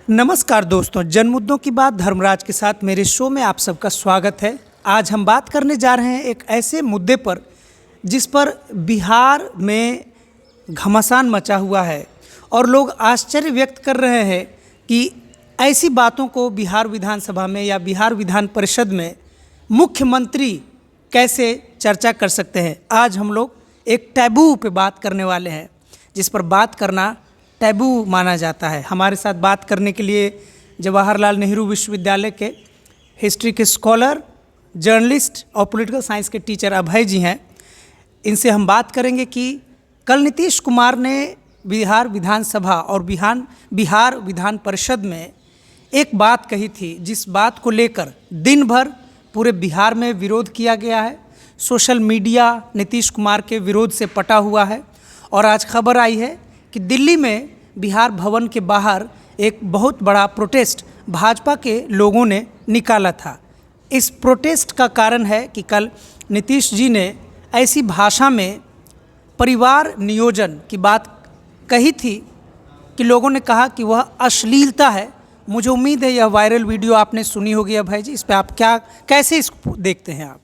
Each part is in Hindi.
नमस्कार दोस्तों, जन मुद्दों की बात धर्मराज के साथ मेरे शो में आप सबका स्वागत है। आज हम बात करने जा रहे हैं एक ऐसे मुद्दे पर जिस पर बिहार में घमासान मचा हुआ है और लोग आश्चर्य व्यक्त कर रहे हैं कि ऐसी बातों को बिहार विधानसभा में या बिहार विधान परिषद में मुख्यमंत्री कैसे चर्चा कर सकते हैं। आज हम लोग एक टैबू पे बात करने वाले हैं जिस पर बात करना टैबू माना जाता है। हमारे साथ बात करने के लिए जवाहरलाल नेहरू विश्वविद्यालय के हिस्ट्री के स्कॉलर, जर्नलिस्ट और पॉलिटिकल साइंस के टीचर अभय जी हैं। इनसे हम बात करेंगे कि कल नीतीश कुमार ने बिहार विधानसभा और बिहार विधान परिषद में एक बात कही थी, जिस बात को लेकर दिन भर पूरे बिहार में विरोध किया गया है। सोशल मीडिया नीतीश कुमार के विरोध से पटा हुआ है और आज खबर आई है कि दिल्ली में बिहार भवन के बाहर एक बहुत बड़ा प्रोटेस्ट भाजपा के लोगों ने निकाला था। इस प्रोटेस्ट का कारण है कि कल नीतीश जी ने ऐसी भाषा में परिवार नियोजन की बात कही थी कि लोगों ने कहा कि वह अश्लीलता है। मुझे उम्मीद है यह वायरल वीडियो आपने सुनी होगी। अभय जी, इस पर आप कैसे इसको देखते हैं आप?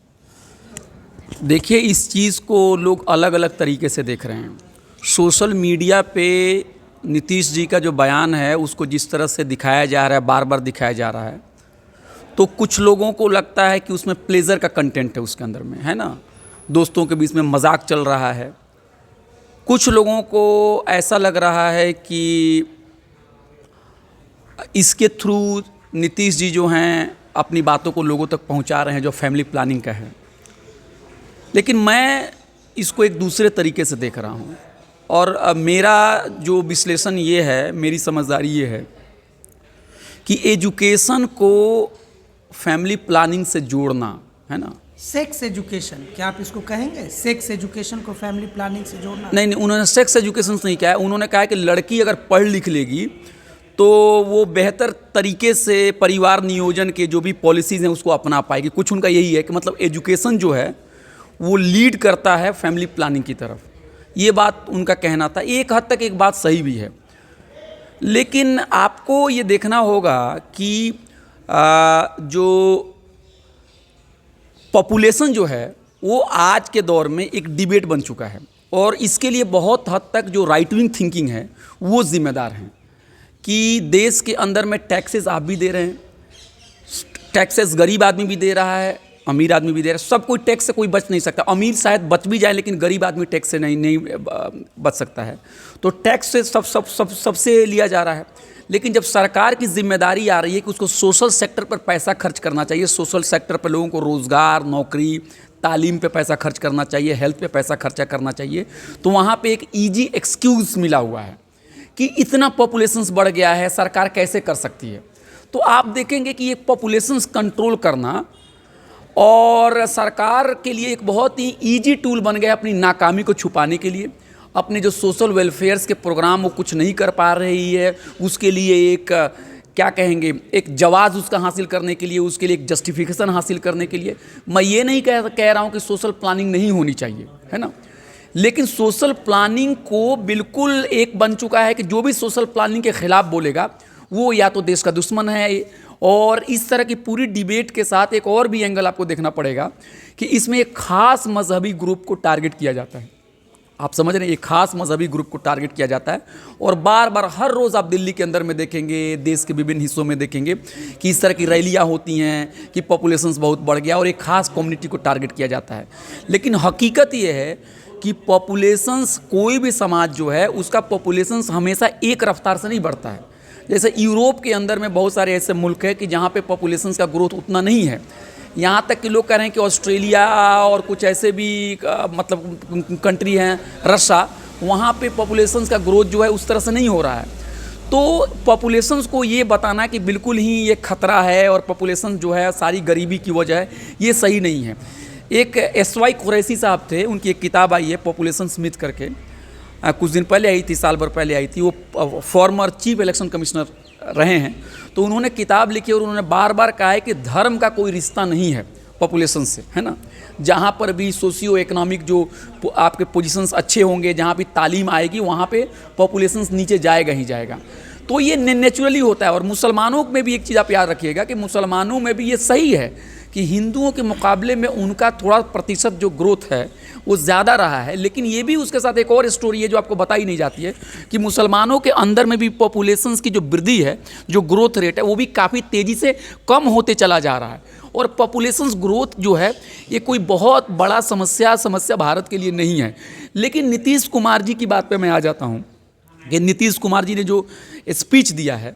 देखिए, इस चीज़ को लोग अलग अलग तरीके से देख रहे हैं। सोशल मीडिया पे नीतीश जी का जो बयान है उसको जिस तरह से दिखाया जा रहा है, बार बार दिखाया जा रहा है, तो कुछ लोगों को लगता है कि उसमें प्लेजर का कंटेंट है उसके अंदर में, है ना, दोस्तों के बीच में मजाक चल रहा है। कुछ लोगों को ऐसा लग रहा है कि इसके थ्रू नीतीश जी जो हैं अपनी बातों को लोगों तक पहुंचा रहे हैं जो फैमिली प्लानिंग का है। लेकिन मैं इसको एक दूसरे तरीके से देख रहा हूँ और मेरा जो विश्लेषण ये है, मेरी समझदारी ये है कि एजुकेशन को फैमिली प्लानिंग से जोड़ना, है ना। सेक्स एजुकेशन, क्या आप इसको कहेंगे? सेक्स एजुकेशन को फैमिली प्लानिंग से जोड़ना? नहीं, उन्होंने सेक्स एजुकेशन नहीं कहा है। उन्होंने कहा है कि लड़की अगर पढ़ लिख लेगी तो वो बेहतर तरीके से परिवार नियोजन के जो भी पॉलिसीज़ हैं उसको अपना पाएगी। कुछ उनका यही है कि मतलब एजुकेशन जो है वो लीड करता है फैमिली प्लानिंग की तरफ। ये बात उनका कहना था। एक हद तक एक बात सही भी है, लेकिन आपको ये देखना होगा कि जो पॉपुलेशन जो है वो आज के दौर में एक डिबेट बन चुका है और इसके लिए बहुत हद तक जो राइट विंग थिंकिंग है वो जिम्मेदार हैं कि देश के अंदर में टैक्सेस आप भी दे रहे हैं, टैक्सेस गरीब आदमी भी दे रहा है, अमीर आदमी भी दे रहा है। सब कोई टैक्स से कोई बच नहीं सकता। अमीर शायद बच भी जाए लेकिन गरीब आदमी टैक्स से नहीं बच सकता है। तो टैक्स से सबसे लिया जा रहा है। लेकिन जब सरकार की जिम्मेदारी आ रही है कि उसको सोशल सेक्टर पर पैसा खर्च करना चाहिए, सोशल सेक्टर पर लोगों को रोज़गार, नौकरी, तालीम पे पैसा खर्च करना चाहिए, हेल्थ पे पैसा खर्चा करना चाहिए, तो वहाँ पे एक ईजी एक्सक्यूज़ मिला हुआ है कि इतना पॉपुलेशंस बढ़ गया है, सरकार कैसे कर सकती है। तो आप देखेंगे कि ये पॉपुलेशंस कंट्रोल करना और सरकार के लिए एक बहुत ही ईजी टूल बन गया अपनी नाकामी को छुपाने के लिए। अपने जो सोशल वेलफेयर्स के प्रोग्राम वो कुछ नहीं कर पा रही है, उसके लिए एक क्या कहेंगे, एक जवाब उसका हासिल करने के लिए, उसके लिए एक जस्टिफिकेशन हासिल करने के लिए। मैं ये नहीं कह रहा हूँ कि सोशल प्लानिंग नहीं होनी चाहिए, है ना, लेकिन सोशल प्लानिंग को बिल्कुल एक बन चुका है कि जो भी सोशल प्लानिंग के खिलाफ बोलेगा वो या तो देश का दुश्मन है। और इस तरह की पूरी डिबेट के साथ एक और भी एंगल आपको देखना पड़ेगा कि इसमें एक खास मजहबी ग्रुप को टारगेट किया जाता है। आप समझ रहे हैं, एक खास मजहबी ग्रुप को टारगेट किया जाता है और बार बार हर रोज़ आप दिल्ली के अंदर में देखेंगे, देश के विभिन्न हिस्सों में देखेंगे कि इस तरह की रैलियाँ होती हैं कि पॉपुलेशंस बहुत बढ़ गया और एक खास कम्युनिटी को टारगेट किया जाता है। लेकिन हकीकत ये है कि पॉपुलेशंस, कोई भी समाज जो है उसका पॉपुलेशंस हमेशा एक रफ्तार से नहीं बढ़ता है। जैसे यूरोप के अंदर में बहुत सारे ऐसे मुल्क हैं कि जहाँ पे पॉपुलेशंस का ग्रोथ उतना नहीं है। यहाँ तक कि लोग कह रहे हैं कि ऑस्ट्रेलिया और कुछ ऐसे भी मतलब कंट्री हैं, रशिया, वहाँ पे पॉपुलेशंस का ग्रोथ जो है उस तरह से नहीं हो रहा है। तो पॉपुलेशंस को ये बताना कि बिल्कुल ही ये खतरा है और पॉपुलेशन जो है सारी गरीबी की वजह है, ये सही नहीं है। एक एस.वाई. कुरैशी साहब थे, उनकी एक किताब आई है पॉपुलेशन स्मिथ करके, कुछ दिन पहले आई थी, साल भर पहले आई थी। वो फॉर्मर चीफ इलेक्शन कमिश्नर रहे हैं। तो उन्होंने किताब लिखी और उन्होंने बार बार कहा है कि धर्म का कोई रिश्ता नहीं है पॉपुलेशन से, है ना। जहाँ पर भी सोशियो इकोनॉमिक जो आपके पोजीशंस अच्छे होंगे, जहाँ भी तालीम आएगी, वहाँ पे पॉपुलेशंस नीचे जाएगा ही जाएगा। तो ये नेचुरली होता है। और मुसलमानों में भी एक चीज़ आप याद रखिएगा कि मुसलमानों में भी ये सही है कि हिंदुओं के मुकाबले में उनका थोड़ा प्रतिशत जो ग्रोथ है वो ज़्यादा रहा है। लेकिन ये भी उसके साथ एक और स्टोरी है जो आपको बताई नहीं जाती है कि मुसलमानों के अंदर में भी पॉपुलेशंस की जो वृद्धि है, जो ग्रोथ रेट है, वो भी काफ़ी तेज़ी से कम होते चला जा रहा है। और पॉपुलेशंस ग्रोथ जो है ये कोई बहुत बड़ा समस्या भारत के लिए नहीं है। लेकिन नीतीश कुमार जी की बात पे मैं आ जाता हूँ कि नीतीश कुमार जी ने जो स्पीच दिया है,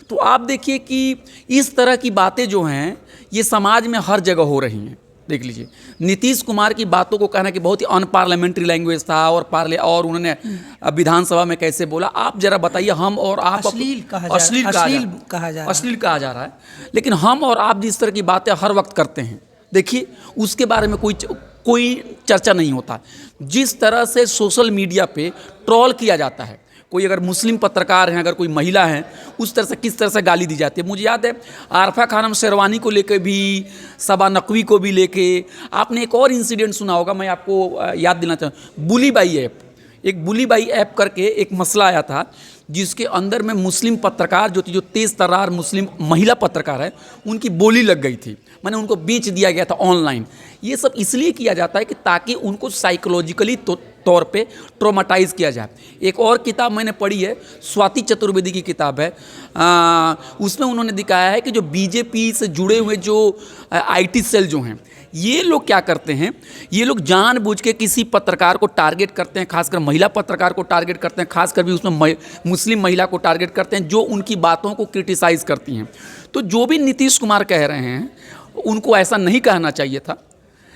तो आप देखिए कि इस तरह की बातें जो हैं ये समाज में हर जगह हो रही हैं। देख लीजिए, नीतीश कुमार की बातों को कहना कि बहुत ही अनपार्लियामेंट्री लैंग्वेज था और उन्होंने विधानसभा में कैसे बोला, आप जरा बताइए। हम और आप अश्लील कहा जा रहा है। लेकिन हम और आप जिस तरह की बातें हर वक्त करते हैं, देखिए उसके बारे में कोई चर्चा नहीं होता। जिस तरह से सोशल मीडिया पे ट्रोल किया जाता है, कोई अगर मुस्लिम पत्रकार हैं, अगर कोई महिला हैं, उस तरह से किस तरह से गाली दी जाती है। मुझे याद है आरफा खानम शेरवानी को लेकर भी, सबा नकवी को भी लेके आपने एक और इंसिडेंट सुना होगा, मैं आपको याद दिलाना चाहूँ। बुली बाई ऐप, एक बुली बाई ऐप करके एक मसला आया था जिसके अंदर में मुस्लिम पत्रकार जो थी, जो तेज़ तर्रार मुस्लिम महिला पत्रकार है, उनकी बोली लग गई थी, मैंने उनको बेच दिया गया था ऑनलाइन। ये सब इसलिए किया जाता है कि ताकि उनको साइकोलॉजिकली तौर पे ट्रोमाटाइज़ किया जाए। एक और किताब मैंने पढ़ी है, स्वाति चतुर्वेदी की किताब है, उसमें उन्होंने दिखाया है कि जो बीजेपी से जुड़े हुए जो आईटी सेल जो हैं, ये लोग क्या करते हैं, ये लोग जानबूझ के किसी पत्रकार को टारगेट करते हैं, खासकर महिला पत्रकार को टारगेट करते हैं, खासकर भी उसमें मुस्लिम महिला को टारगेट करते हैं जो उनकी बातों को क्रिटिसाइज़ करती हैं। तो जो भी नीतीश कुमार कह रहे हैं उनको ऐसा नहीं कहना चाहिए था,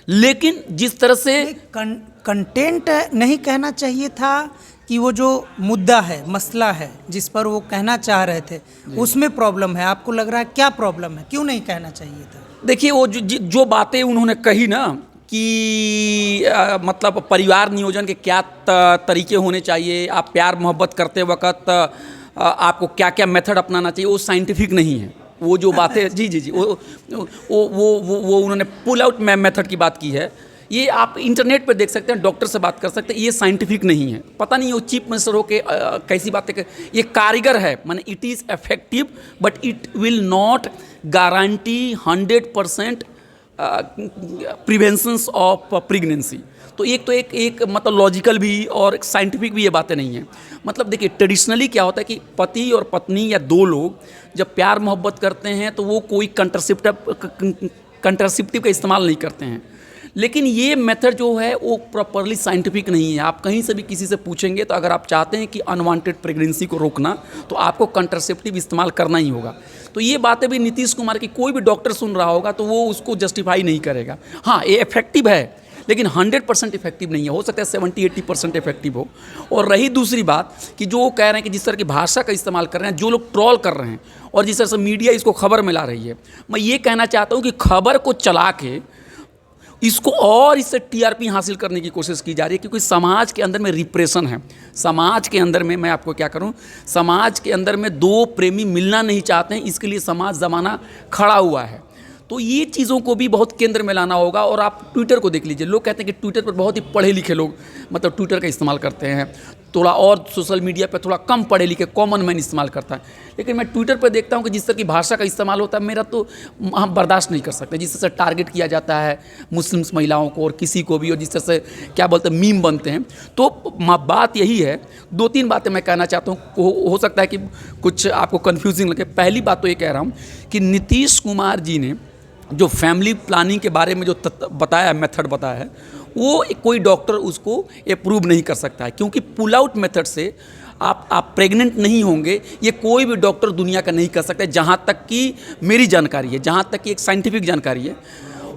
लेकिन जिस तरह से कंटेंट नहीं कहना चाहिए था कि वो जो मुद्दा है, मसला है जिस पर वो कहना चाह रहे थे, उसमें प्रॉब्लम है। आपको लग रहा है क्या प्रॉब्लम है, क्यों नहीं कहना चाहिए था? देखिए वो जो बातें उन्होंने कही ना कि मतलब परिवार नियोजन के क्या तरीके होने चाहिए, आप प्यार मोहब्बत करते वक्त आपको क्या क्या मेथड अपनाना चाहिए, वो साइंटिफिक नहीं है। वो जो बातें जी वो उन्होंने पुल आउट मेथड की बात की है। ये आप इंटरनेट पर देख सकते हैं, डॉक्टर से बात कर सकते हैं, ये साइंटिफिक नहीं है। पता नहीं वो चीफ मिनिस्टर हो के कैसी बातें कर, ये कारीगर है, माने it is effective but it will not guarantee 100% preventions of pregnancy. तो एक मतलब लॉजिकल भी और एक साइंटिफिक भी ये बातें नहीं हैं। मतलब देखिए ट्रेडिशनली क्या होता है कि पति और पत्नी या दो लोग जब प्यार मोहब्बत करते हैं तो वो कोई कंट्रासेप्टिव का इस्तेमाल नहीं करते हैं। लेकिन ये मेथड जो है वो प्रॉपरली साइंटिफिक नहीं है। आप कहीं से भी किसी से पूछेंगे तो अगर आप चाहते हैं कि अनवांटेड प्रेगनेंसी को रोकना तो आपको कंट्रासेप्टिव इस्तेमाल करना ही होगा। तो ये बातें भी नीतीश कुमार की कोई भी डॉक्टर सुन रहा होगा तो वो उसको जस्टिफाई नहीं करेगा। हाँ, ये इफेक्टिव है लेकिन 100% इफेक्टिव नहीं है, हो सकता है 70-80% इफेक्टिव हो। और रही दूसरी बात कि जो वो कह रहे हैं कि जिस तरह की भाषा का इस्तेमाल कर रहे हैं, जो लोग ट्रोल कर रहे हैं और जिस तरह से मीडिया इसको खबर में ला रही है, मैं ये कहना चाहता हूँ कि खबर को चला के इसको और इससे टीआरपी हासिल करने की कोशिश की जा रही है, क्योंकि समाज के अंदर में रिप्रेशन है। समाज के अंदर में मैं आपको क्या करूं, समाज के अंदर में दो प्रेमी मिलना नहीं चाहते हैं, इसके लिए समाज ज़माना खड़ा हुआ है। तो ये चीज़ों को भी बहुत केंद्र में लाना होगा। और आप ट्विटर को देख लीजिए, लोग कहते हैं कि ट्विटर पर बहुत ही पढ़े लिखे लोग मतलब ट्विटर का इस्तेमाल करते हैं, थोड़ा और सोशल मीडिया पर थोड़ा कम पढ़े लिखे कॉमन मैन इस्तेमाल करता है। लेकिन मैं ट्विटर पर देखता हूँ कि जिस तरह की भाषा का इस्तेमाल होता है, मेरा तो हम बर्दाश्त नहीं कर सकते। जिस तरह से टारगेट किया जाता है मुस्लिम महिलाओं को और किसी को भी, और जिस तरह से क्या बोलते हैं मीम बनते हैं। तो बात यही है, 2-3 बातें मैं कहना चाहता हूँ, हो सकता है कि कुछ आपको कन्फ्यूजिंग लगे। पहली बात तो ये कह रहा हूँ कि नीतीश कुमार जी ने जो फैमिली प्लानिंग के बारे में जो बताया, मेथड बताया है, वो कोई डॉक्टर उसको अप्रूव नहीं कर सकता है, क्योंकि पुल आउट मेथड से आप प्रेग्नेंट नहीं होंगे, ये कोई भी डॉक्टर दुनिया का नहीं कर सकता, जहाँ तक कि मेरी जानकारी है, जहाँ तक कि एक साइंटिफिक जानकारी है।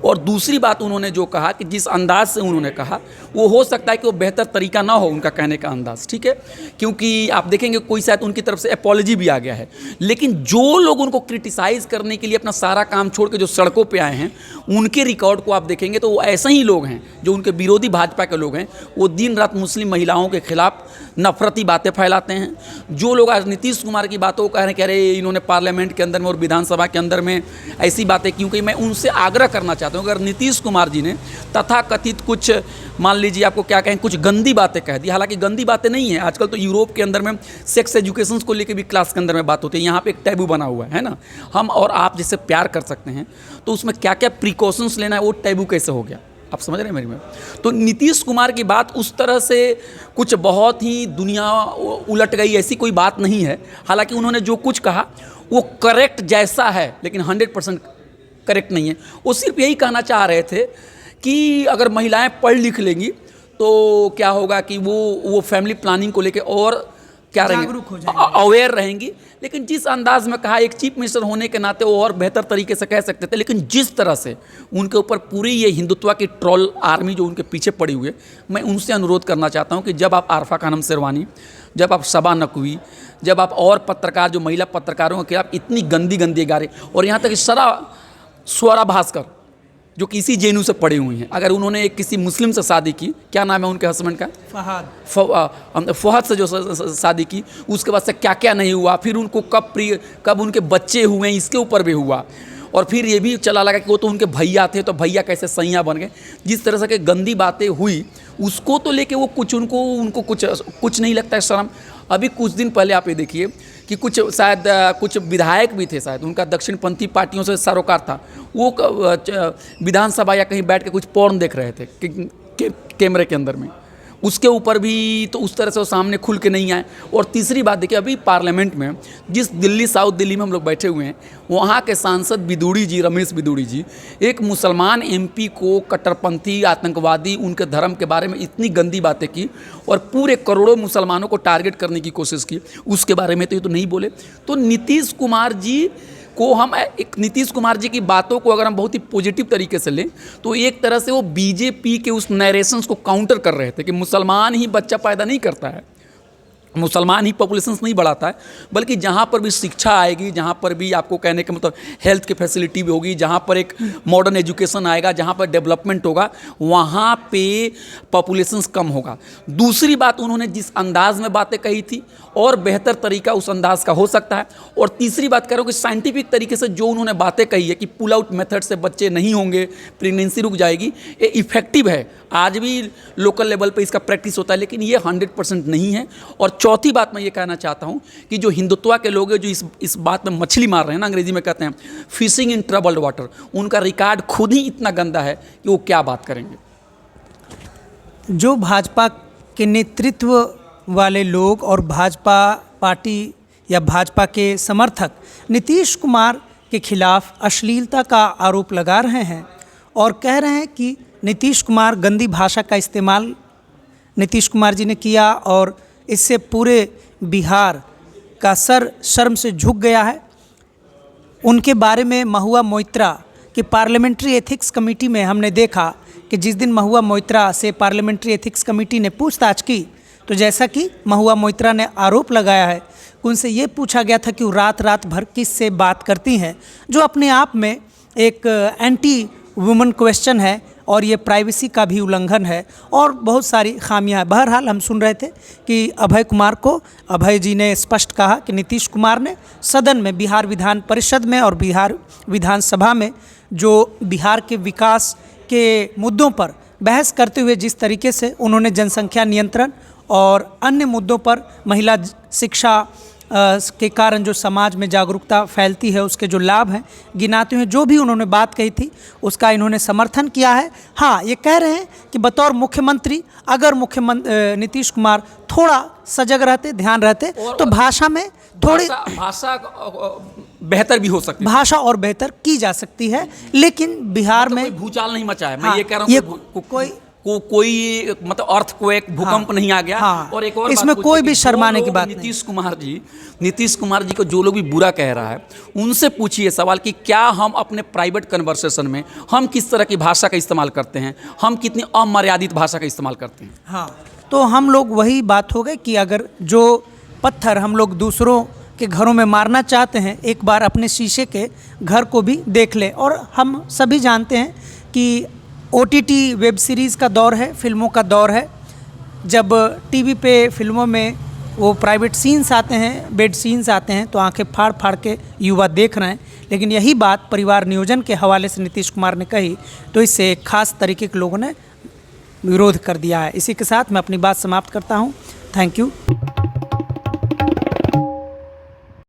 और दूसरी बात उन्होंने जो कहा कि जिस अंदाज से उन्होंने कहा वो हो सकता है कि वो बेहतर तरीका ना हो उनका कहने का अंदाज़, ठीक है, क्योंकि आप देखेंगे कोई शायद उनकी तरफ से अपॉलॉजी भी आ गया है। लेकिन जो लोग उनको क्रिटिसाइज़ करने के लिए अपना सारा काम छोड़ के जो सड़कों पे आए हैं, उनके रिकॉर्ड को आप देखेंगे तो वो ऐसे ही लोग हैं जो उनके विरोधी भाजपा के लोग हैं। वो दिन रात मुस्लिम महिलाओं के खिलाफ नफरती बातें फैलाते हैं। जो लोग आज नीतीश कुमार की बातों को कह रहे हैं कि अरे इन्होंने पार्लियामेंट के अंदर में और विधानसभा के अंदर में ऐसी बातें, क्योंकि मैं उनसे आग्रह करना चाहता चाहता हूँ, अगर नीतीश कुमार जी ने तथाकथित कुछ, मान लीजिए आपको क्या कहें, कुछ गंदी बातें कह दी, हालांकि गंदी बातें नहीं है, आजकल तो यूरोप के अंदर में सेक्स एजुकेशन को लेकर भी क्लास के अंदर में बात होती है, यहाँ पे एक टैबू बना हुआ है ना, हम और आप जैसे प्यार कर सकते हैं, तो उसमें क्या क्या प्रिकॉशंस लेना है, वो टैबू कैसे हो गया, आप समझ रहे हैं मेरी में। तो नीतीश कुमार की बात उस तरह से कुछ बहुत ही दुनिया उलट गई ऐसी कोई बात नहीं है, हालांकि उन्होंने जो कुछ कहा वो करेक्ट जैसा है, लेकिन 100% करेक्ट नहीं है। वो सिर्फ यही कहना चाह रहे थे कि अगर महिलाएं पढ़ लिख लेंगी तो क्या होगा कि वो फैमिली प्लानिंग को लेके और क्या रहेंगे, अवेयर रहेंगी। लेकिन जिस अंदाज में कहा, एक चीफ मिनिस्टर होने के नाते वो और बेहतर तरीके से कह सकते थे, लेकिन जिस तरह से उनके ऊपर पूरी ये हिंदुत्व की ट्रोल आर्मी जो उनके पीछे पड़ी हुई है, मैं उनसे अनुरोध करना चाहता हूं कि जब आप आरफा खानम शेरवानी, जब आप सबा नकवी, जब आप और पत्रकार जो महिला पत्रकारों के आप इतनी गंदी गंदी गारे, और यहाँ तक कि स्वरा भास्कर जो किसी जेनू से पड़ी हुई हैं, अगर उन्होंने एक किसी मुस्लिम से शादी की, क्या नाम है उनके हस्बैंड का, फहद से जो शादी की, उसके बाद से क्या क्या नहीं हुआ, फिर उनको कब उनके बच्चे हुए हैं इसके ऊपर भी हुआ, और फिर ये भी चला लगा कि वो तो उनके भैया थे, तो भैया कैसे सैया बन गए, जिस तरह से के गंदी बातें हुई उसको तो लेके वो कुछ उनको कुछ नहीं लगता है शर्म। अभी कुछ दिन पहले आप ये देखिए कि कुछ विधायक भी थे, शायद उनका दक्षिणपंथी पार्टियों से सरोकार था, वो विधानसभा या कहीं बैठ के कुछ पोर्न देख रहे थे कैमरे के अंदर में, उसके ऊपर भी तो उस तरह से वो सामने खुल के नहीं आए। और तीसरी बात देखिए, अभी पार्लियामेंट में जिस साउथ दिल्ली में हम लोग बैठे हुए हैं, वहाँ के सांसद बिदूड़ी जी, रमेश बिदूड़ी जी, एक मुसलमान एमपी को कट्टरपंथी आतंकवादी उनके धर्म के बारे में इतनी गंदी बातें की और पूरे करोड़ों मुसलमानों को टारगेट करने की कोशिश की, उसके बारे में तो ये तो नहीं बोले। तो नीतीश कुमार जी को हम नीतीश कुमार जी की बातों को अगर हम बहुत ही पॉजिटिव तरीके से लें तो एक तरह से वो बीजेपी के उस नरेशंस को काउंटर कर रहे थे कि मुसलमान ही बच्चा पैदा नहीं करता है, मुसलमान ही पॉपुलेशन नहीं बढ़ाता है, बल्कि जहाँ पर भी शिक्षा आएगी, जहाँ पर भी आपको कहने का मतलब हेल्थ की फैसिलिटी भी होगी, जहाँ पर एक मॉडर्न एजुकेशन आएगा, जहाँ पर डेवलपमेंट होगा, वहाँ पे पॉपुलेशन कम होगा। दूसरी बात, उन्होंने जिस अंदाज में बातें कही थी और बेहतर तरीका उस अंदाज का हो सकता है। और तीसरी बात कह रहा हूँ कि साइंटिफिक तरीके से जो उन्होंने बातें कही है कि पुल आउट मेथड से बच्चे नहीं होंगे, प्रेगनेंसी रुक जाएगी, ये इफेक्टिव है। आज भी लोकल लेवल पे इसका प्रैक्टिस होता है, लेकिन ये 100% नहीं है। और चौथी बात मैं ये कहना चाहता हूँ कि जो हिंदुत्व के लोग हैं जो इस बात में मछली मार रहे हैं ना, अंग्रेजी में कहते हैं फिशिंग इन ट्रबल्ड वाटर, उनका रिकॉर्ड खुद ही इतना गंदा है कि वो क्या बात करेंगे। जो भाजपा के नेतृत्व वाले लोग और भाजपा पार्टी या भाजपा के समर्थक नीतीश कुमार के खिलाफ अश्लीलता का आरोप लगा रहे हैं और कह रहे हैं कि नीतीश कुमार गंदी भाषा का इस्तेमाल नीतीश कुमार जी ने किया और इससे पूरे बिहार का सर शर्म से झुक गया है। उनके बारे में महुआ मोइत्रा की पार्लियामेंट्री एथिक्स कमेटी में हमने देखा कि जिस दिन महुआ मोइत्रा से पार्लियामेंट्री एथिक्स कमेटी ने पूछताछ की तो जैसा कि महुआ मोइत्रा ने आरोप लगाया है, उनसे ये पूछा गया था कि वो रात भर किस से बात करती हैं, जो अपने आप में एक एंटी वुमन क्वेश्चन है और ये प्राइवेसी का भी उल्लंघन है और बहुत सारी खामियां हैं। बहरहाल हम सुन रहे थे कि अभय जी ने स्पष्ट कहा कि नीतीश कुमार ने सदन में, बिहार विधान परिषद में और बिहार विधानसभा में जो बिहार के विकास के मुद्दों पर बहस करते हुए जिस तरीके से उन्होंने जनसंख्या नियंत्रण और अन्य मुद्दों पर महिला शिक्षा के कारण जो समाज में जागरूकता फैलती है उसके जो लाभ हैं गिनाते हुए जो भी उन्होंने बात कही थी उसका इन्होंने समर्थन किया है। हाँ, ये कह रहे हैं कि बतौर मुख्यमंत्री अगर नीतीश कुमार थोड़ा सजग रहते, ध्यान रहते तो भाषा में थोड़ी भाषा बेहतर भी हो सकती है, भाषा और बेहतर की जा सकती है। लेकिन बिहार में कोई भूचाल नहीं मचा है। हाँ, मैं ये कह रहा हूँ कोई मतलब अर्थक्वेक, भूकंप नहीं आ गया। हाँ, और एक और इसमें कोई भी शर्माने की बात नहीं। नीतीश कुमार जी को जो लोग भी बुरा कह रहा है उनसे पूछिए सवाल कि क्या हम अपने प्राइवेट कन्वर्सेशन में हम किस तरह की भाषा का इस्तेमाल करते हैं, हम कितनी अमर्यादित भाषा का इस्तेमाल करते हैं। हाँ, तो हम लोग वही बात हो गई कि अगर जो पत्थर हम लोग दूसरों के घरों में मारना चाहते हैं, एक बार अपने शीशे के घर को भी देख ले। और हम सभी जानते हैं कि OTT वेब सीरीज़ का दौर है, फिल्मों का दौर है। जब टीवी पे फिल्मों में वो प्राइवेट सीन्स आते हैं, बेड सीन्स आते हैं तो आंखें फाड़ फाड़ के युवा देख रहे हैं। लेकिन यही बात परिवार नियोजन के हवाले से नीतीश कुमार ने कही तो इससे एक खास तरीके के लोगों ने विरोध कर दिया है। इसी के साथ मैं अपनी बात समाप्त करता हूँ। Thank you.